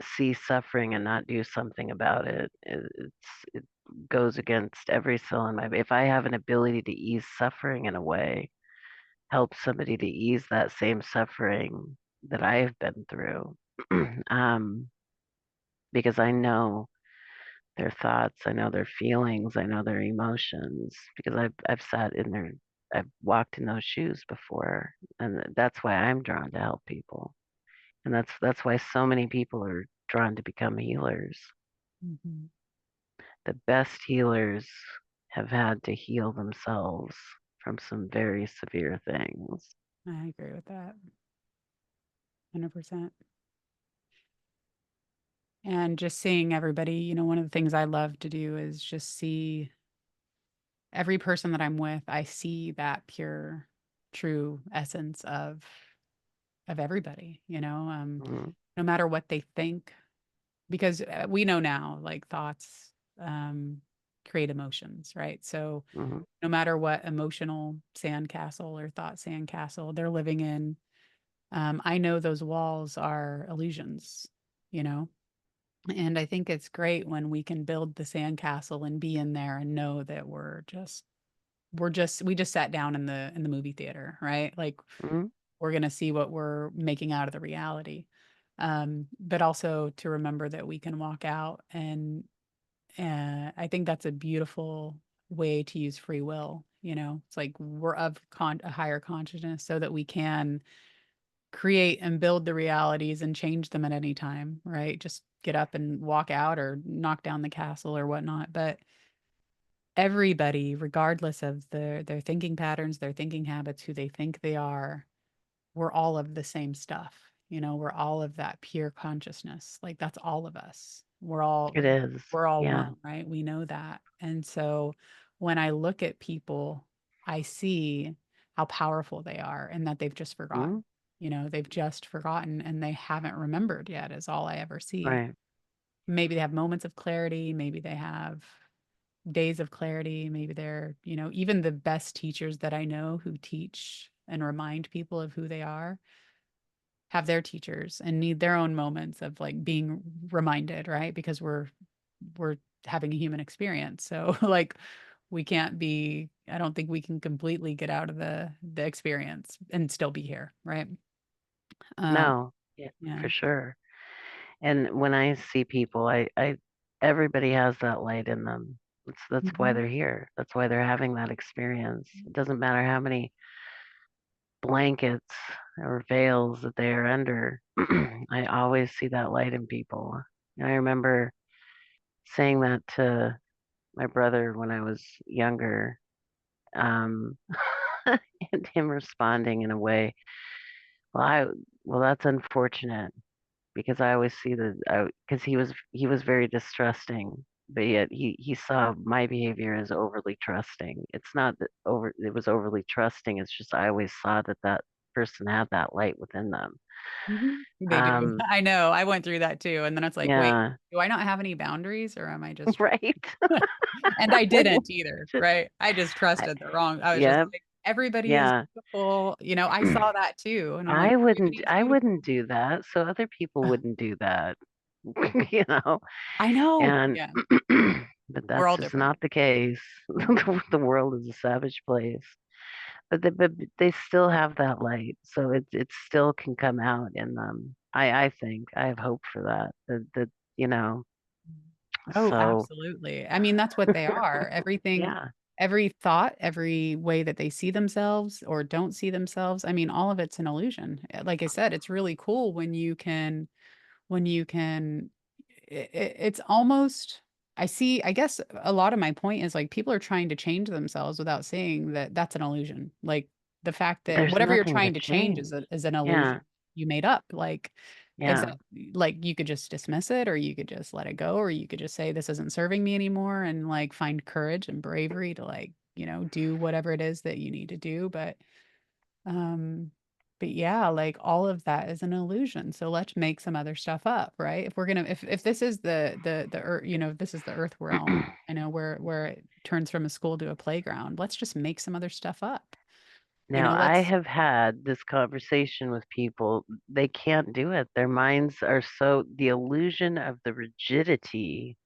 see suffering and not do something about it, it goes against every cell in my. If I have an ability to ease suffering in a way, help somebody to ease that same suffering that I have been through, um, because I know their thoughts, I know their feelings, I know their emotions, because I've sat in their, I've walked in those shoes before, and that's why I'm drawn to help people, and that's why so many people are drawn to become healers. Mhm. The best healers have had to heal themselves from some very severe things. I agree with that. 100%. And just seeing everybody, one of the things I love to do is just see every person that I'm with, I see that pure, true essence of of everybody, Mhm. no matter what they think, because we know now, like thoughts create emotions, right? So Mhm. no matter what emotional sandcastle or thought sandcastle they're living in, I know those walls are illusions, you know? And I think it's great when we can build the sandcastle and be in there and know that we just sat down in the movie theater, right? Like Mhm. we're gonna see what we're making out of the reality. But also to remember that we can walk out and I think that's a beautiful way to use free will, It's like we're of a higher consciousness so that we can create and build the realities and change them at any time, right? Just get up and walk out or knock down the castle or whatnot. But everybody, regardless of their thinking patterns, their thinking habits, who they think they are, we're all of the same stuff. We're all of that pure consciousness. Like that's all of us. It is. We're all Yeah. one, right? We know that. And so when I look at people, I see how powerful they are and that they've just Mhm. forgotten. They've just forgotten and they haven't remembered yet, is all I ever see. Right. Maybe they have moments of clarity, maybe they have days of clarity, maybe they're, even the best teachers that I know who teach and remind people of who they are have their teachers and need their own moments of like being reminded, right? Because we're having a human experience. So like we can't be I don't think we can completely get out of the experience and still be here, right? Um No. Yeah, yeah. for sure. And when I see people, everybody has that light in them. That's why Mhm. they're here. That's why they're having that experience. It doesn't matter how many blankets or veils that they are under. I always see that light in people. And I remember saying that to my brother when I was younger, um, and him responding in a way, well, well, that's unfortunate because I always see because he was very distrusting, but yet he saw my behavior as overly trusting. It's not that it was overly trusting. It's just I always saw that that person had that light within them. Mhm. They do. Um, I know. I went through that too. And then it's like, wait, yeah, do I not have any boundaries or am I just right. and I When didn't either, right? I just I, trusted the wrong. I was just yeah, like, everybody is yeah. beautiful. I saw that too. And I'm like, everybody is I beautiful. wouldn't do that, so other people wouldn't do that, you know. I know. And Yeah. but We're that's all just different. not the case. The world is a savage place. But they still have that light, so it still can come out in them. I think I have hope for that. That you know. Oh, So absolutely. I mean, that's what they are. yeah, Every thought, every way that they see themselves or don't see themselves. I mean, all of it's an illusion. Like I said, it's really cool when you can it's almost I guess a lot of my point is like people are trying to change themselves without seeing that that's an illusion. Like the fact that there's whatever you're nothing to trying to change change. is an illusion Yeah, you made up. Like yeah. like you could just dismiss it or you could just let it go or you could just say this isn't serving me anymore and like find courage and bravery to like, do whatever it is that you need to do. Um, but yeah, like all of that is an illusion. So let's make some other stuff up, right? If we're gonna, if this is the earth, if this is the earth realm, I know where it turns from a school to a playground. Let's just make some other stuff up. Now, I Let's. have had this conversation with people. They can't do it. Their minds are so, the illusion of the rigidity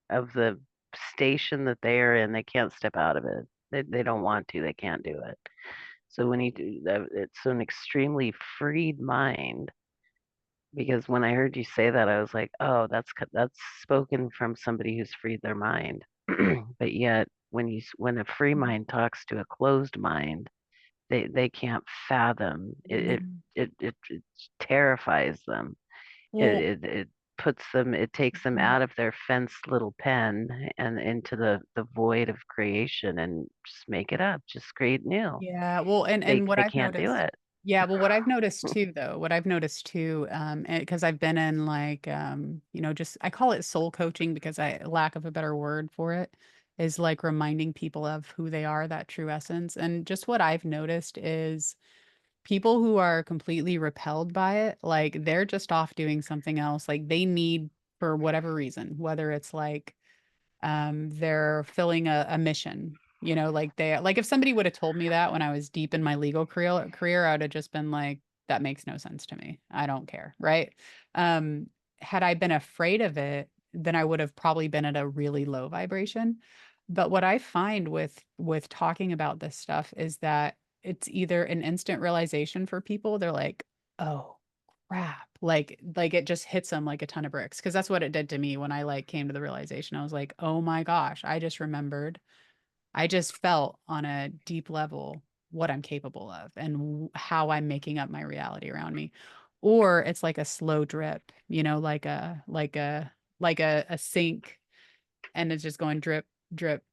of the station that they are in, they can't step out of it. They don't want to, they can't do it. So when you do that, it's an extremely freed mind. Because when I heard you say that, I was like, oh, that's spoken from somebody who's freed their mind. But yet, when a free mind talks to a closed mind, they can't fathom it. Mhm. It terrifies them. Well, It puts them. It takes them mhm. out of their fenced little pen and into the void of creation and just make it up. Just create new. Yeah, well, and what They I've can't do noticed, it. yeah, well, what I've noticed too, though, what I've noticed too, because I've been in like, just I call it soul coaching because I lack of a better word for it, is like reminding people of who they are, that true essence. And just what I've noticed is people who are completely repelled by it, like they're just off doing something else. Like they need, for whatever reason, whether it's like they're filling a mission, like they like if somebody would have told me that when I was deep in my legal career, I would have just been like, that makes no sense to me. I don't care, right? Um, had I been afraid of it, then I would have probably been at a really low vibration. But what I find with talking about this stuff is that it's either an instant realization for people. They're like, oh crap. Like it just hits them like a ton of bricks. Cause that's what it did to me when I like came to the realization. I was like, oh my gosh, I just remembered. I just felt on a deep level what I'm capable of and how I'm making up my reality around me. Or it's like a slow drip, like a sink, and it's just going drip, drip,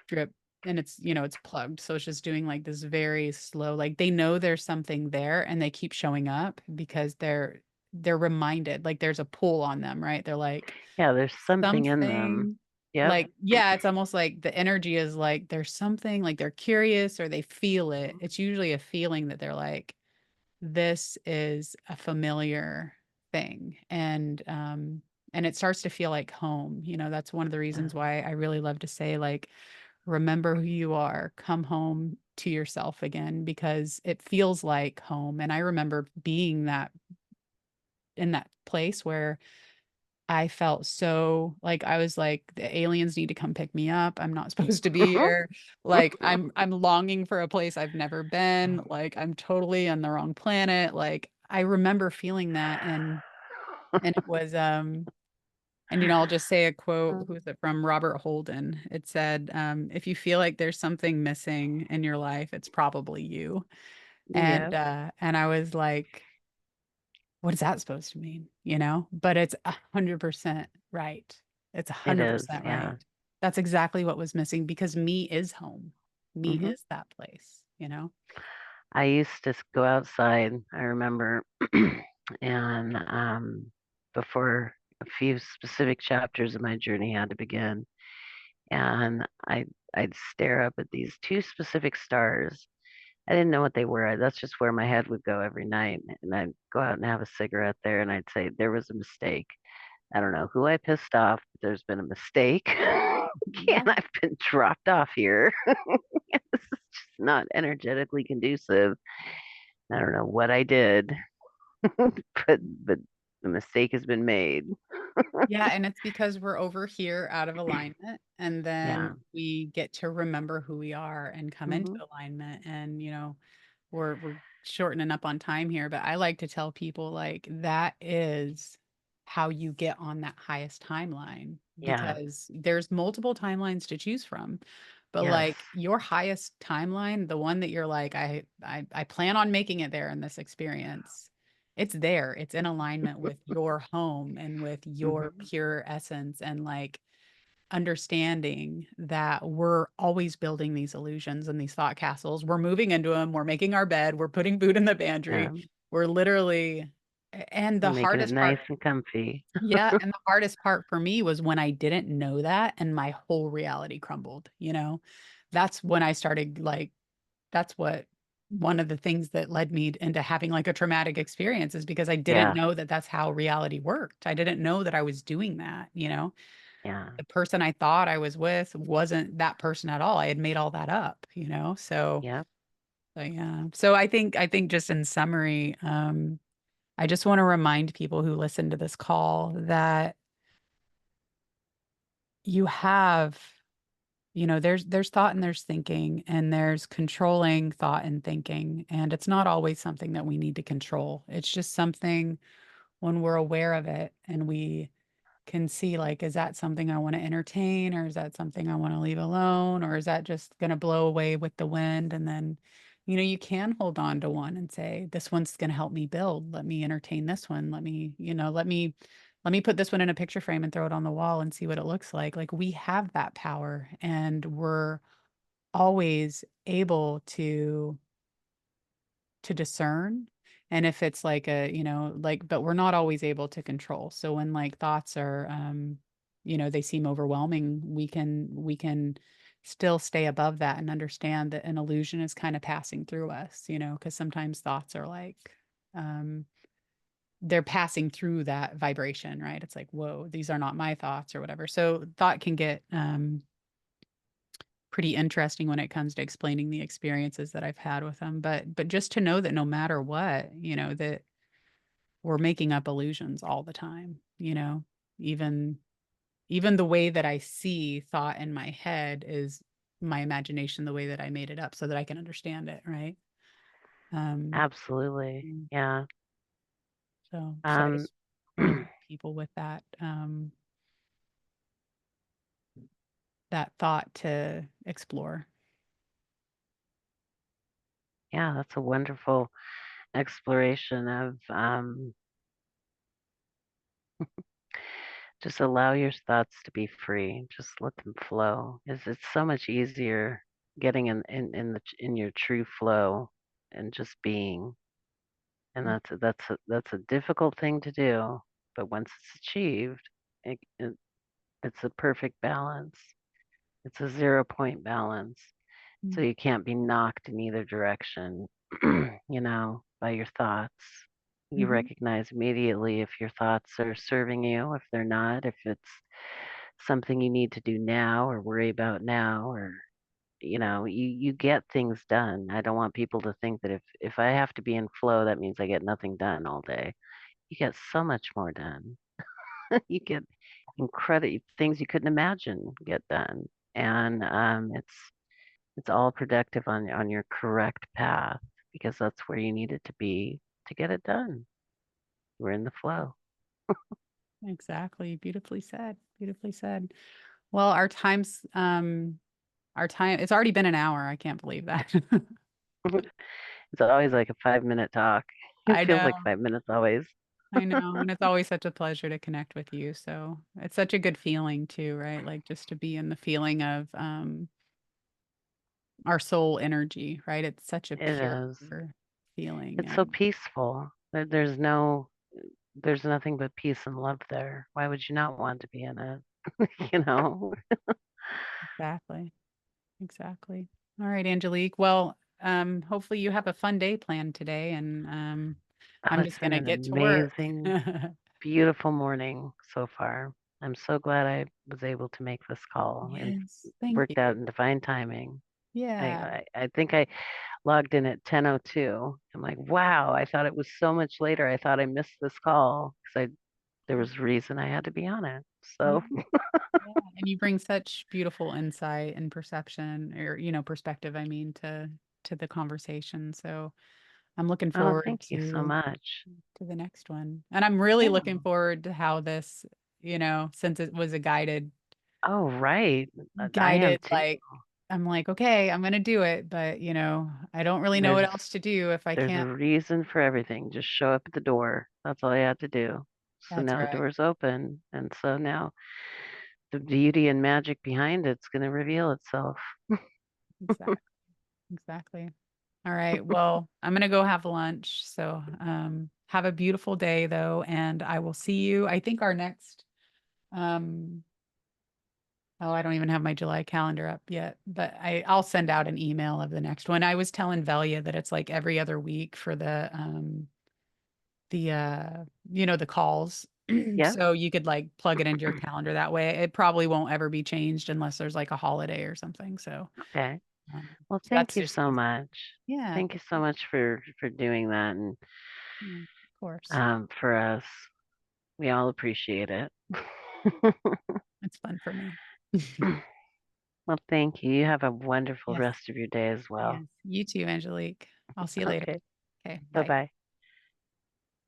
drip, and it's plugged, so it's just doing like this very slow, like they know there's something there and they keep showing up because they're reminded, like there's a pull on them, right? They're like Yeah, there's something in them. something, Yep. like yeah, it's almost like the energy is like there's something, like they're curious or they feel it. It's usually a feeling that they're like, this is a familiar thing, and it starts to feel like home. That's one of the Yeah. reasons why I really love to say, like, remember who you are, come home to yourself again, because it feels like home. And I remember being that in that place where I felt so like I was like, the aliens need to come pick me up. I'm not supposed to be here. Like I'm longing for a place I've never been. Like I'm totally on the wrong planet. Like I remember feeling that, and it was and I'll just say a quote. Who's it from? Robert Holden. It said, if you feel like there's something missing in your life, it's probably you. Yeah, And I was like, what is that supposed to mean? But it's 100% right. It's a it hundred is. percent Yeah. right. That's exactly what was missing, because me is home. Me Hmm. is that place. I used to go outside, I remember, and before a few specific chapters of my journey had to begin, and I'd stare up at these two specific stars. I didn't know what they were. That's just where my head would go every night. And I'd go out and have a cigarette there, and I'd say, there was a mistake. I don't know who I pissed off, but there's been a mistake. Yeah. And I've been dropped off here. This is just not energetically conducive. I don't know what I did, but the mistake has been made. Yeah, and it's because we're over here out of alignment, and then Yeah. we get to remember who we are and come into Hmm. alignment. And we're shortening up on time here, but I like to tell people, like, that is how you get on that highest timeline, Yeah. because there's multiple timelines to choose from. But Yes. like your highest timeline, the one that you're like, I plan on making it there in this experience, it's there. It's in alignment with your home and with your Hmm. pure essence, and like understanding that we're always building these illusions and these thought castles. We're moving into them. We're making our bed. We're putting food in the pantry. Yeah. We're literally, and the Making it hardest nice part, and comfy. yeah, and the hardest part for me was when I didn't know that and my whole reality crumbled. That's when I started like, that's what one of the things that led me into having like a traumatic experience, is because I didn't Yeah. know that that's how reality worked. I didn't know that I was doing that. Yeah. The person I thought I was with wasn't that person at all. I had made all that up. Yeah. So yeah. So I think just in summary, I just want to remind people who listen to this call that you have, there's thought and there's thinking, and there's controlling thought and thinking, and it's not always something that we need to control. It's just something, when we're aware of it and we can see, like, is that something I want to entertain, or is that something I want to leave alone, or is that just going to blow away with the wind? And then, you can hold on to one and say, this one's going to help me build. Let me entertain this one. Let me put this one in a picture frame and throw it on the wall and see what it looks like. Like, we have that power, and we're always able to discern. And if it's like but we're not always able to control. So when like thoughts are they seem overwhelming, we can still stay above that and understand that an illusion is kind of passing through us, because sometimes thoughts are like, um, they're passing through that vibration, right? It's like, whoa, these are not my thoughts or whatever. So thought can get pretty interesting when it comes to explaining the experiences that I've had with them. But just to know that no matter what, that we're making up illusions all the time, even even the way that I see thought in my head is my imagination, the way that I made it up so that I can understand it, right? Um, Absolutely. mm, Yeah. so I Um, just want to leave people with that thought to explore. yeah, that's a wonderful exploration of just allow your thoughts to be free. Just let them flow. It's so much easier getting in your true flow and just being. And Mm, that's a difficult thing to do, but once it's achieved, it's a perfect balance. It's a 0 point balance. So mm, you can't be knocked in either direction, by your thoughts. You mhm, recognize immediately if your thoughts are serving you, if they're not, if it's something you need to do now or worry about now, or you get things done. I don't want people to think that if I have to be in flow, that means I get nothing done all day. You get so much more done. You get incredible things you couldn't imagine get done, and it's all productive on your correct path because that's where you need it to be to get it done. We're in the flow. exactly. Beautifully said. Beautifully said. Well, our time, it's already been an hour. I can't believe that. It's always like a 5 minute talk. It I feels know. like 5 minutes always. I know. And it's always such a pleasure to connect with you. So it's such a good feeling too, right? Like just to be in the feeling of our soul energy, right? It's such a It pure is. feeling. It's so And peaceful. There's nothing but peace and love there. Why would you not want to be in it? you know? exactly. Exactly. All right, Angelique. Well, hopefully you have a fun day planned today, and Oh, I'm it's just been gonna an get to work. amazing, beautiful morning so far. I'm so glad I was able to make this call and Yes, thank worked you. out in divine timing. Yeah. I think I logged in at 10:02. I'm like, wow, I thought it was so much later. I thought I missed this call because there was a reason I had to be on it. Yeah. So, Yeah. And you bring such beautiful insight and perception or, perspective, I mean, to the conversation. So I'm looking oh, forward thank you so much. to the next one. And I'm really Yeah. looking forward to how this, since it was a Oh, right. I am guided, too. like, I'm like, okay, I'm gonna do it, but I don't really know what There's else to do if I there's a can't. reason for everything. Just show up at the door. That's all I had to do. So That's now the right. door's open, and so now the beauty and magic behind it's going to reveal itself. Exactly. Exactly. All right. Well, I'm gonna go have lunch. So have a beautiful day though, and I will see you. I think our next um oh, I don't even have my July calendar up yet, but I'll send out an email of the next one. I was telling Velia that it's like every other week for the calls. Yep. So you could like plug it into your calendar that way. It probably won't ever be changed unless there's like a holiday or something. So, Okay. Well, so thank that's you just so easy. much. Yeah, Thank you so much for doing that and yeah, of course. for us. We all appreciate it. It's fun for me. Well, thank you. You have a wonderful Yes. rest of your day as Yes. well. You too, Angelique. I'll see you later. Okay. Okay, Bye bye. bye.